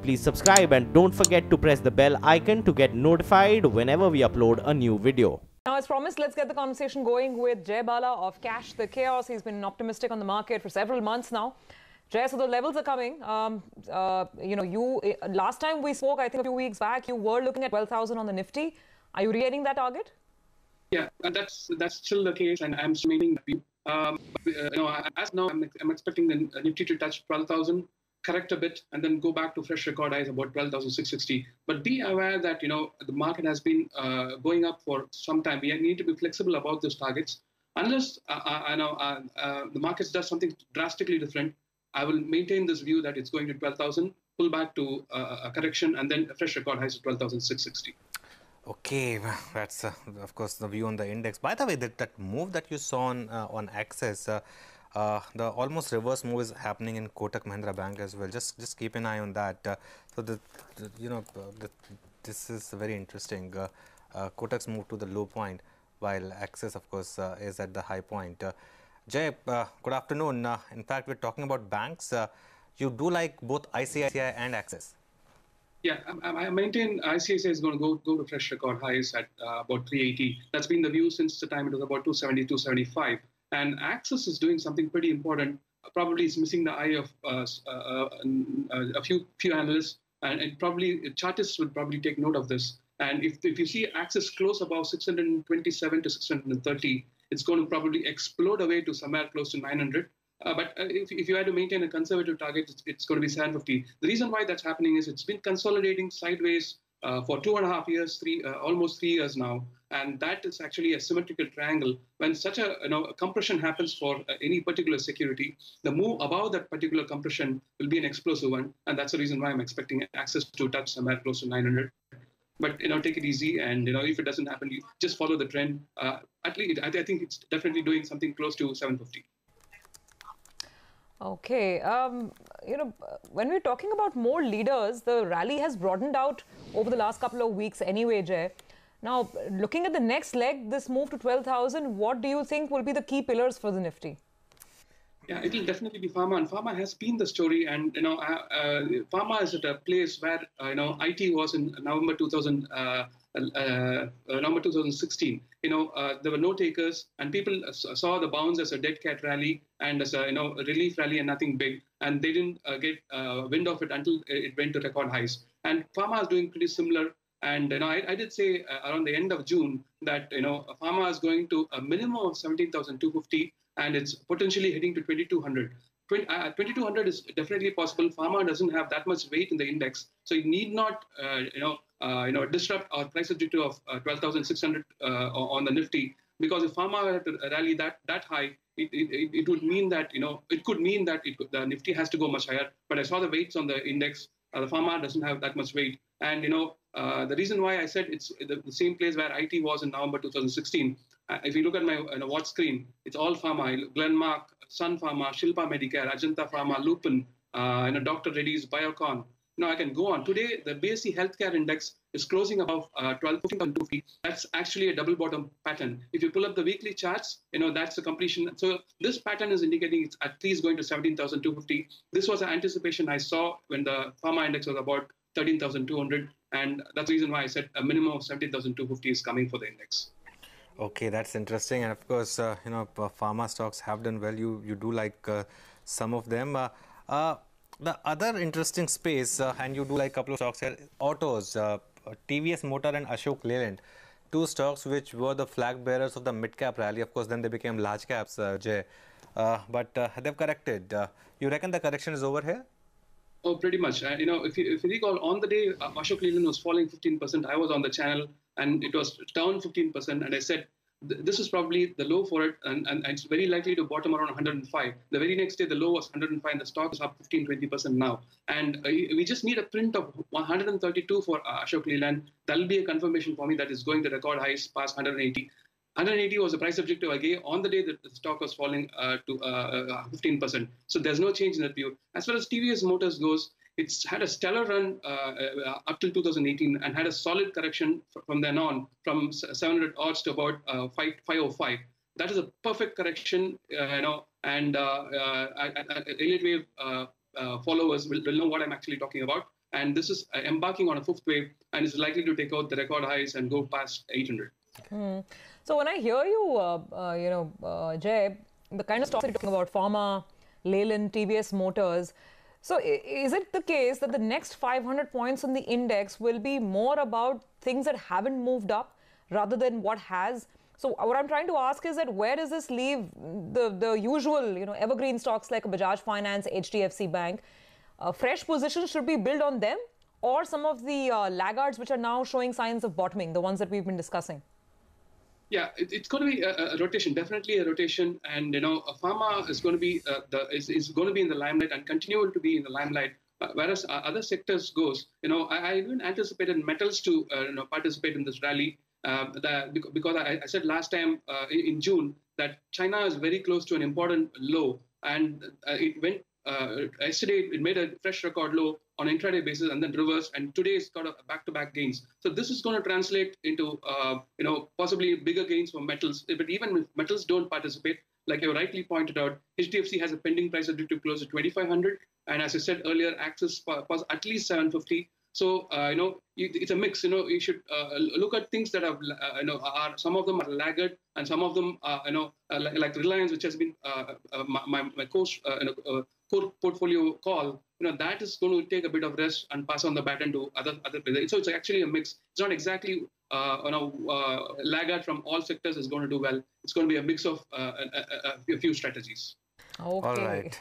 Please subscribe and don't forget to press the bell icon to get notified whenever we upload a new video. Now, as promised, let's get the conversation going with Jay Bala of Cash the Chaos. He's been optimistic on the market for several months now. Jay, so the levels are coming. Last time we spoke, I think a few weeks back, you were looking at 12,000 on the Nifty. Are you re-hitting that target? Yeah, that's still the case, and I'm still maintaining that view. As now, I'm expecting the Nifty to touch 12,000, correct a bit, and then go back to fresh record highs about 12,660. But be aware that the market has been going up for some time. We need to be flexible about those targets. Unless the market does something drastically different, I will maintain this view that it's going to 12,000, pull back to a correction, and then a fresh record highs to 12,660. Okay, that's of course the view on the index. By the way, that move that you saw on Axis, the almost reverse move is happening in Kotak Mahindra Bank as well. Just keep an eye on that. This is very interesting. Kotak's move to the low point, while Axis, of course, is at the high point. Jay, good afternoon. In fact, we're talking about banks. You do like both ICICI and Axis. Yeah, I maintain ICICI is going to go to fresh record highs at about 380. That's been the view since the time it was about 270, 275. And Axis is doing something pretty important. Probably is missing the eye of a few analysts, and probably chartists would probably take note of this. And if you see Axis close above 627 to 630, it's going to probably explode away to somewhere close to 900. But if you had to maintain a conservative target, it's going to be 750. The reason why that's happening is it's been consolidating sideways for 2.5 years, almost 3 years now, and that is actually a symmetrical triangle. When such a compression happens for any particular security, the move above that particular compression will be an explosive one, and that's the reason why I'm expecting Axis to touch somewhere close to 900. But take it easy, and if it doesn't happen, you just follow the trend. At least I think it's definitely doing something close to 750. Okay, when we're talking about more leaders, the rally has broadened out over the last couple of weeks anyway, Jay. Now, looking at the next leg, this move to 12,000, what do you think will be the key pillars for the Nifty? Yeah, it will definitely be pharma, and pharma has been the story. And pharma is at a place where IT was in November 2016. There were no takers, and people saw the bounce as a dead cat rally and as a relief rally and nothing big, and they didn't get wind of it until it went to record highs. And pharma is doing pretty similar. And I did say around the end of June that pharma is going to a minimum of 17,250. And it's potentially heading to 2,200. 2,200 is definitely possible. Pharma doesn't have that much weight in the index, so it need not, disrupt our price objective of 12,600 on the Nifty. Because if pharma were to rally that high, it would mean that it could mean that the Nifty has to go much higher. But I saw the weights on the index. The pharma doesn't have that much weight, and the reason why I said it's the same place where IT was in November 2016. If you look at my watch screen, it's all pharma. Glenmark, Sun Pharma, Shilpa Medicare, Ajanta Pharma, Lupin, Dr. Reddy's, Biocon. Now I can go on. Today, the BSE Healthcare Index is closing above 12,250. That's actually a double bottom pattern. If you pull up the weekly charts, that's the completion. So this pattern is indicating it's at least going to 17,250. This was an anticipation I saw when the pharma index was about 13,200. And that's the reason why I said a minimum of 17,250 is coming for the index. Okay, that's interesting. And of course, pharma stocks have done well. You do like some of them. The other interesting space, and you do like a couple of stocks here, autos, TVS Motor and Ashok Leyland, two stocks which were the flag bearers of the mid-cap rally. Of course, then they became large caps, Jay. But they've corrected. You reckon the correction is over here? Oh, pretty much. If you recall, on the day Ashok Leyland was falling 15%, I was on the channel and it was down 15%. And I said, this is probably the low for it, and it's very likely to bottom around 105. The very next day, the low was 105, and the stock is up 15-20% now. And we just need a print of 132 for Ashok Leyland. That'll be a confirmation for me that it's going to record highs past 180. 180 was the price objective I gave on the day that the stock was falling to 15%. So there's no change in that view. As far as TVS Motors goes, it's had a stellar run up till 2018 and had a solid correction from then on, from 700 odds to about 505. That is a perfect correction, and Elliott Wave followers will know what I'm actually talking about. and this is embarking on a fifth wave and is likely to take out the record highs and go past 800. So when I hear you, Jay, the kind of stocks that you're talking about, Pharma, Leyland, TVS Motors. So is it the case that the next 500 points on the index will be more about things that haven't moved up rather than what has? So what I'm trying to ask is that where does this leave the usual, evergreen stocks like Bajaj Finance, HDFC Bank? Fresh positions should be built on them, or some of the laggards which are now showing signs of bottoming, the ones that we've been discussing? Yeah, it's going to be a rotation, definitely a rotation, and pharma is going to be is going to be in the limelight and continue to be in the limelight. Whereas other sectors goes, I even anticipated metals to participate in this rally because I said last time in June that China is very close to an important low, and it went yesterday. It made a fresh record low on an intraday basis and then reversed, and today it's got a back-to-back gains. So this is going to translate into possibly bigger gains for metals. But even if metals don't participate, like you rightly pointed out, HDFC has a pending price objective close to 2,500, and as I said earlier, Axis was at least 750. So it's a mix. You should look at things that have are some of them are laggard, and some of them like Reliance, which has been my core portfolio call. That is going to take a bit of rest and pass on the baton to other players. So it's actually a mix. It's not exactly laggard from all sectors is going to do well. It's going to be a mix of a few strategies. Okay. All right.